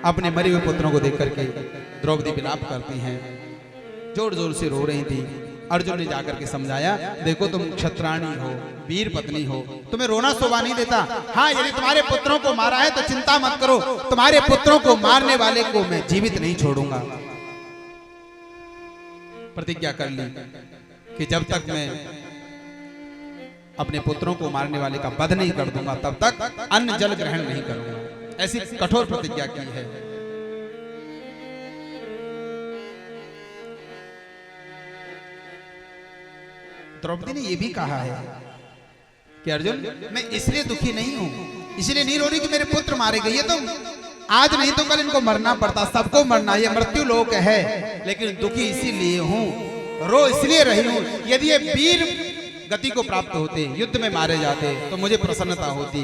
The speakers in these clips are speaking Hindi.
अपने मरे हुए पुत्रों को देख करके द्रौपदी विलाप करती हैं, जोर जोर से रो रही थी। अर्जुन ने जाकर के समझाया, देखो तुम क्षत्राणी हो, वीर पत्नी हो, तुम्हें रोना शोभा नहीं देता। हाँ, यदि तुम्हारे पुत्रों को मारा है तो चिंता मत करो, तुम्हारे पुत्रों को मारने वाले को मैं जीवित नहीं छोड़ूंगा। प्रतिज्ञा कर ली कि जब तक मैं अपने पुत्रों को मारने वाले का वध नहीं कर दूंगा तब तक अन्न जल ग्रहण नहीं करूंगा। ऐसी कठोर प्रतिज्ञा की है। द्रौपदी ने यह भी कहा है कि अर्जुन, मैं इसलिए दुखी नहीं हूं, इसलिए नहीं रो रही कि मेरे पुत्र मारे गए। तो आज नहीं तो कल इनको मरना पड़ता, सबको मरना, ये मृत्यु लोक है, लेकिन दुखी इसीलिए हूं, रो इसलिए रही हूं। यदि ये वीर गति को प्राप्त होते, युद्ध में मारे जाते, तो मुझे प्रसन्नता होती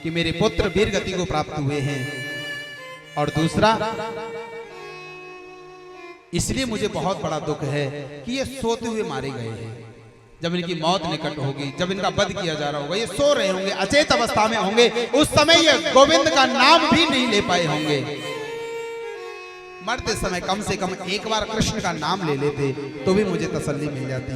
कि मेरे पुत्र वीर गति को प्राप्त हुए हैं। और दूसरा, इसलिए मुझे बहुत बड़ा दुख है कि ये सोते हुए मारे गए हैं। जब इनकी मौत निकट होगी, जब इनका वध किया जा रहा होगा, ये सो रहे होंगे, अचेत अवस्था में होंगे, उस समय ये गोविंद का नाम भी नहीं ले पाए होंगे। मरते समय कम से कम एक बार कृष्ण का नाम ले लेते तो भी मुझे तसल्ली मिल जाती।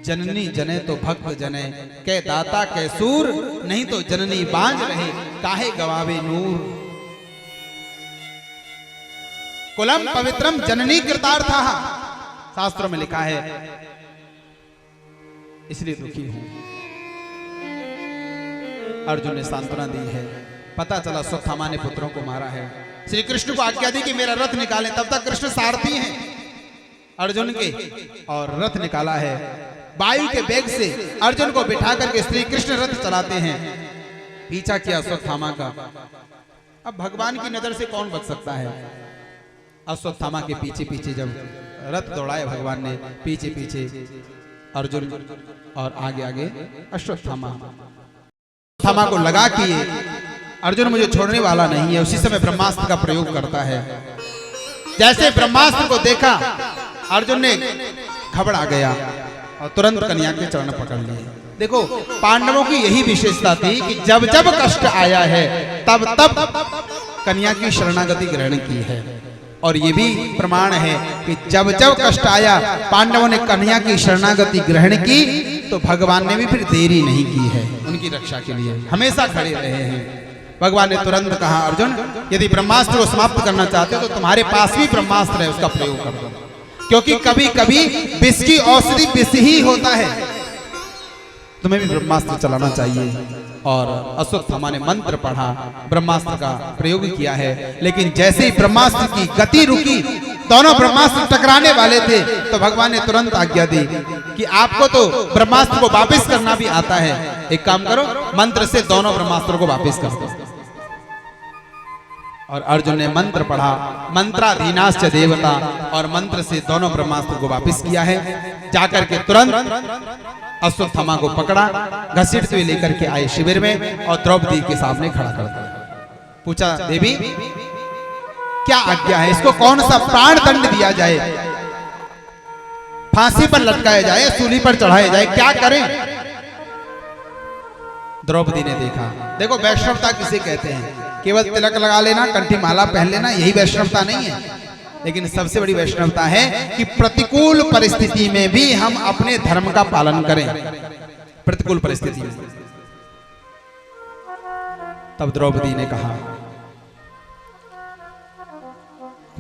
जननी जने तो भक्त जने, कै दाता कै सूर, नहीं तो जननी बांझ रहे, काहे गवावे नूर। कुलम पवित्रम जननी कृतार्था, शास्त्रों में लिखा है, इसलिए दुखी हूं। अर्जुन ने सांत्वना दी है। पता चला सुथामा ने पुत्रों को मारा है। श्री कृष्ण को आज्ञा दी कि मेरा रथ निकालें। तब तक कृष्ण सारथी हैं अर्जुन के, और रथ निकाला है। वायु के वेग से अर्जुन को बिठा करके श्री कृष्ण रथ चलाते हैं। पीछा किया अश्वत्थामा का। अब भगवान की नजर से कौन बच सकता है। अश्वत्थामा के पीछे पीछे जब रथ दौड़ाए भगवान ने, पीछे पीछे अर्जुन और आगे आगे अश्वत्थामा। अश्वत्थामा को लगा कि अर्जुन मुझे छोड़ने वाला नहीं है, उसी समय ब्रह्मास्त्र का प्रयोग करता है। जैसे ब्रह्मास्त्र को देखा अर्जुन ने घबरा गया और तुरंत कन्या के चरण पकड़ लिए। देखो, पांडवों की यही विशेषता थी कि जब जब कष्ट आया है तब तब कन्या की शरणागति ग्रहण की है। और ये भी प्रमाण है कि जब जब कष्ट आया पांडवों ने कन्या की शरणागति ग्रहण की, तो भगवान ने भी फिर देरी नहीं की है, उनकी रक्षा के लिए हमेशा खड़े रहे हैं। भगवान ने तुरंत कहा, अर्जुन यदि ब्रह्मास्त्र को समाप्त करना चाहते हो तो तुम्हारे पास भी ब्रह्मास्त्र है, उसका प्रयोग कर दो, क्योंकि कभी कभी विष की औषधि विष ही होता है, तुम्हें भी ब्रह्मास्त्र चलाना चाहिए। और अश्वत्थामा ने मंत्र पढ़ा, ब्रह्मास्त्र का प्रयोग किया है। लेकिन जैसे ही ब्रह्मास्त्र की गति रुकी, दोनों ब्रह्मास्त्र टकराने वाले थे, तो भगवान ने तुरंत आज्ञा दी कि आपको तो ब्रह्मास्त्र को वापस करना भी आता है, एक काम करो, मंत्र से दोनों ब्रह्मास्त्रों को वापस कर दो। और अर्जुन ने मंत्र पढ़ा, मंत्राधीनाश्च देवता, और मंत्र से दोनों ब्रह्मास्त्र को वापस किया है। जाकर के तुरंत अश्वत्थामा को पकड़ा, घसीटते हुए लेकर के आए शिविर में और द्रौपदी के सामने खड़ा कर दिया। पूछा, देवी क्या आज्ञा है, इसको कौन सा प्राण दंड दिया जाए, फांसी पर लटकाया जाए, सूली पर चढ़ाया जाए, क्या करें। द्रौपदी ने देखा, देखो वैष्णवता किसे कहते हैं, केवल तिलक लगा लेना, कंठी माला पहन लेना, यही वैष्णवता नहीं है। लेकिन सबसे बड़ी वैष्णवता है कि प्रतिकूल परिस्थिति में भी हम अपने धर्म का पालन करें, प्रतिकूल परिस्थिति में। तब द्रौपदी ने कहा,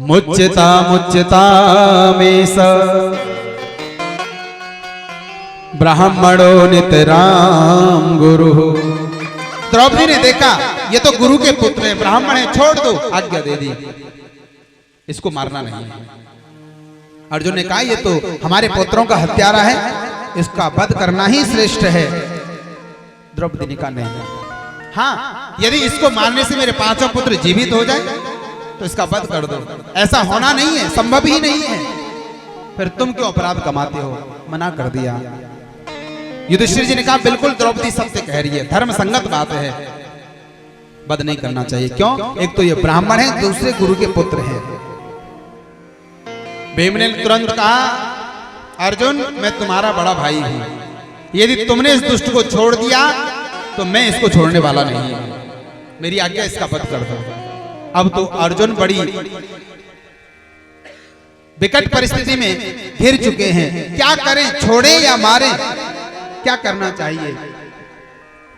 मुच्यता मुच्यता में स ब्राह्मणो नितराम गुरु। द्रौपदी ने देखा ये तो गुरु के पुत्र हैं, ब्राह्मण है, छोड़ दो, आज्ञा दे दी, इसको मारना नहीं है। अर्जुन ने कहा ये तो हमारे पुत्रों का हत्यारा है, इसका वध करना ही श्रेष्ठ है। द्रौपदी ने कहा नहीं, हाँ यदि इसको मारने से मेरे पांचों पुत्र जीवित हो जाए तो इसका वध कर दो, ऐसा होना नहीं है, संभव ही नहीं है, फिर तुम क्यों अपराध कमाते हो, मना कर दिया। युधिष्ठिर जी ने कहा बिल्कुल द्रौपदी सत्य कह रही है, धर्म संगत बात है, वध नहीं करना चाहिए। क्यों, एक तो ये ब्राह्मण है, दूसरे गुरु के पुत्र हैं। भीम ने तुरंत कहा, अर्जुन मैं तुम्हारा बड़ा भाई हूं, यदि तुमने इस दुष्ट को छोड़ दिया तो मैं इसको छोड़ने वाला नहीं हूं। मेरी आज्ञा इसका वध कर दो। अब तो अर्जुन बड़ी विकट परिस्थिति में घिर चुके हैं, क्या करें, छोड़े या मारे, क्या करना चाहिए।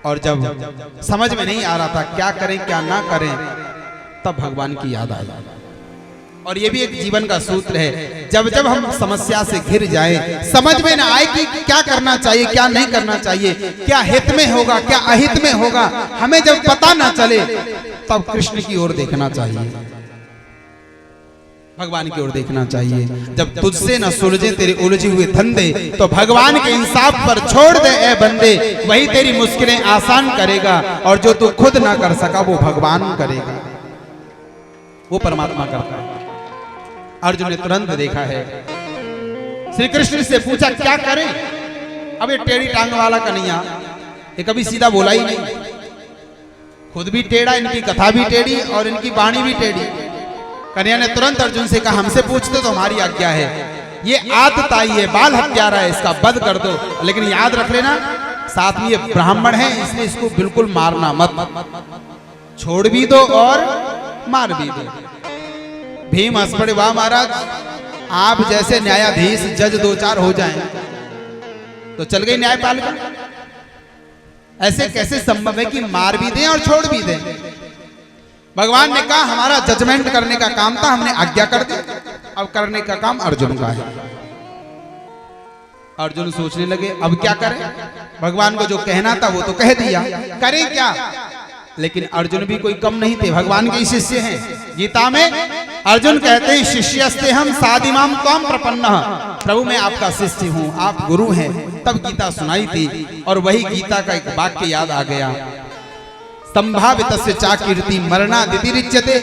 और जब समझ में नहीं आ रहा था क्या करें क्या ना करें, तब भगवान की याद आई। और ये भी एक जीवन का सूत्र है, जब जब हम समस्या से घिर जाएं, समझ में ना आए कि क्या करना चाहिए क्या नहीं करना चाहिए, क्या हित में होगा क्या अहित में होगा, हमें जब पता ना चले, तब कृष्ण की ओर देखना चाहिए, भगवान की ओर देखना चाहिए। जब तुझसे न सुलझे तेरे उलझे हुए धंधे, तो भगवान के इंसाफ पर छोड़ दे ए बंदे, वही तेरी मुश्किलें आसान करेगा, और जो तू खुद ना कर सका वो भगवान करेगा, वो परमात्मा करता है। अर्जुन ने तुरंत देखा है, श्री कृष्ण से पूछा क्या करें। अब ये टेढ़ी टांग वाला कन्हैया, ये कभी सीधा बोला ही नहीं, खुद भी टेढ़ा, इनकी कथा भी टेढ़ी और इनकी वाणी भी टेढ़ी। कन्हैया ने तुरंत अर्जुन से कहा हमसे पूछते तो हमारी आज्ञा है, ये आतताई है, बाल हत्यारा है, इसका वध कर दो। लेकिन याद रख लेना, साथ में ये ब्राह्मण है, इसलिए इसको बिल्कुल मारना मत, छोड़ भी दो और मार भी दो। भीम हंस पड़े, वाह महाराज, आप जैसे न्यायाधीश जज दो चार हो जाएं तो चल गई न्यायपालिका। ऐसे कैसे संभव है कि मार भी दें और छोड़ भी दें। भगवान ने कहा हमारा जजमेंट करने का काम था, हमने आज्ञा कर दी, अब करने का काम अर्जुन का है। अर्जुन सोचने लगे अब क्या करें, भगवान को जो कहना था वो तो कह दिया, करें क्या। लेकिन अर्जुन भी कोई कम नहीं थे, भगवान के शिष्य हैं। गीता में अर्जुन कहते हैं शिष्यस्ते हम साधिमाम त्वाम प्रपन्नः, प्रभु मैं आपका शिष्य हूँ, आप गुरु हैं। तब गीता सुनाई थी, और वही गीता का एक वाक्य याद आ गया, संभावितस्य चा कीर्ति मरणादिति रिच्यते,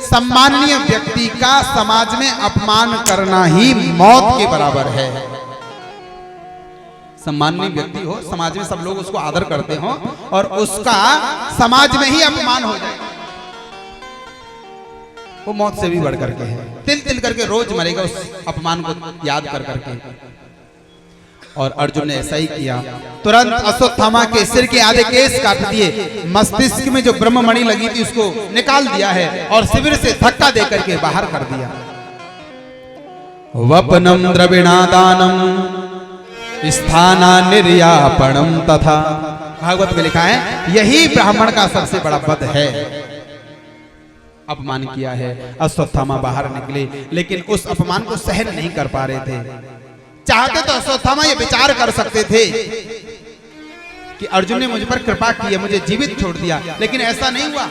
सम्माननीय व्यक्ति का समाज में अपमान करना ही मौत के बराबर है। सम्माननीय व्यक्ति हो, समाज में सब लोग उसको आदर करते हो, और उसका समाज में ही अपमान हो जाए, वो मौत से भी बढ़ करके है। तिल तिल करके रोज मरेगा उस अपमान को याद कर करके। और अर्जुन ने ऐसा ही किया, तुरंत अश्वत्थामा के सिर के आधे केस काट दिए, मस्तिष्क में जो ब्रह्ममणि लगी थी उसको निकाल दिया है, और शिविर से धक्का दे करके बाहर कर दिया। वपनम द्रविणादानम स्थाना निर्यापणम तथा, भागवत में लिखा है यही ब्राह्मण का सबसे बड़ा वध है। अपमान किया है। अश्वत्थामा बाहर निकले, लेकिन उस अपमान को सहन नहीं कर पा रहे थे। चाहते तो अश्वत्थामा ये विचार कर सकते थे कि अर्जुन ने मुझ पर कृपा की है, मुझे जीवित छोड़ दिया, लेकिन ऐसा नहीं हुआ,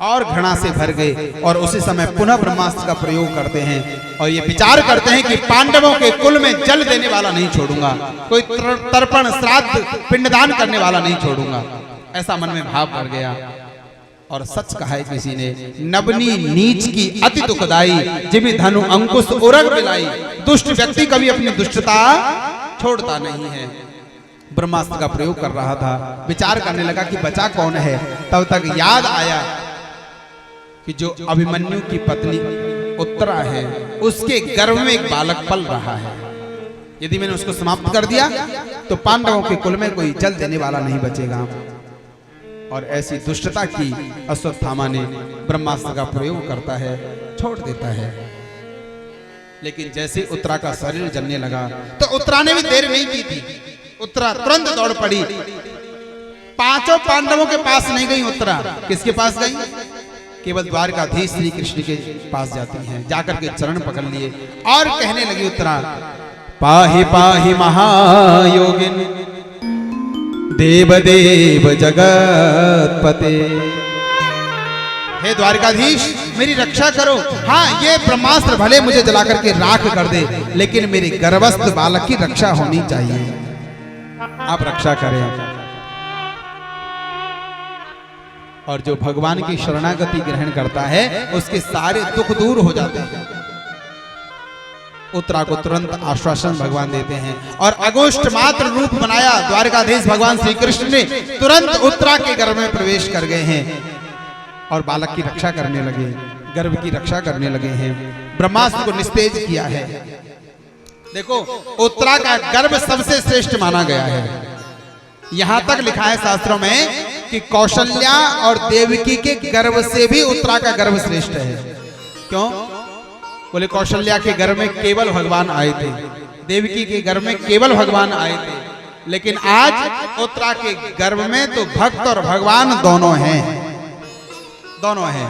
और घृणा से भर गए, और उसी समय पुनः ब्रह्मास्त्र का प्रयोग करते हैं, और ये विचार करते हैं कि पांडवों के कुल में जल देने वाला नहीं छोड़ूंगा, कोई तर्पण श्राद्ध पिंडदान करने वाला नहीं छोड़ूंगा, ऐसा मन में भाव कर गया। और सच कहा है किसी ने, नबनी नीच की अति दुखदाई, जिमी धनु अंकुश उरग मिलाई, दुष्ट व्यक्ति कभी अपनी दुष्टता छोड़ता नहीं है। ब्रह्मास्त्र का प्रयोग कर रहा था, विचार करने लगा कि बचा कौन है, तब तक याद आया कि जो अभिमन्यु की पत्नी उत्तरा है, उसके गर्भ में एक बालक पल रहा है। यदि मैंने उसको समाप्त कर दिया तो पांडवों के कुल में कोई जल देने वाला नहीं बचेगा। और ऐसी दुष्टता की अश्वत्थामा ने ब्रह्मास्त्र का प्रयोग करता है, छोड़ देता है। लेकिन जैसे उत्तरा का शरीर जलने लगा तो उत्तरा ने भी देर नहीं की थी, उत्तरा तुरंत दौड़ पड़ी। पांचों पांडवों के पास नहीं गई उत्तरा, किसके पास गई? केवल द्वारकाधीश श्री कृष्ण के पास जाती हैं, जाकर के चरण पकड़ लिए और कहने लगी उत्तरा, पाहि पाहि महायोगिन देव देव जगतपते। हे द्वारकाधीश मेरी रक्षा करो। हाँ, ये ब्रह्मास्त्र भले मुझे जला करके राख कर दे, लेकिन मेरे गर्भस्थ बालक की रक्षा होनी चाहिए, आप रक्षा करें। और जो भगवान की शरणागति ग्रहण करता है उसके सारे दुख दूर हो जाते हैं। उत्तरा को तुरंत आश्वासन भगवान देते हैं, और अगोष्ठ मात्र रूप बनाया द्वारकाधीश भगवान श्री कृष्ण ने तुरंत उत्तरा के गर्भ में प्रवेश कर गए हैं और बालक की रक्षा करने लगे, गर्भ की रक्षा करने लगे हैं। ब्रह्मास्त्र को निस्तेज किया है। देखो, उत्तरा का गर्भ सबसे श्रेष्ठ माना गया है। यहां तक लिखा है शास्त्रों में कि कौशल्या और देवकी के गर्भ से भी उत्तरा का गर्भ श्रेष्ठ है। क्यों? बोले कौशल्या के गर्भ में केवल भगवान आए थे, देवकी के गर्भ में केवल भगवान आए थे, लेकिन आज उत्तरा के गर्भ में तो भक्त और भगवान दोनों हैं, दोनों हैं।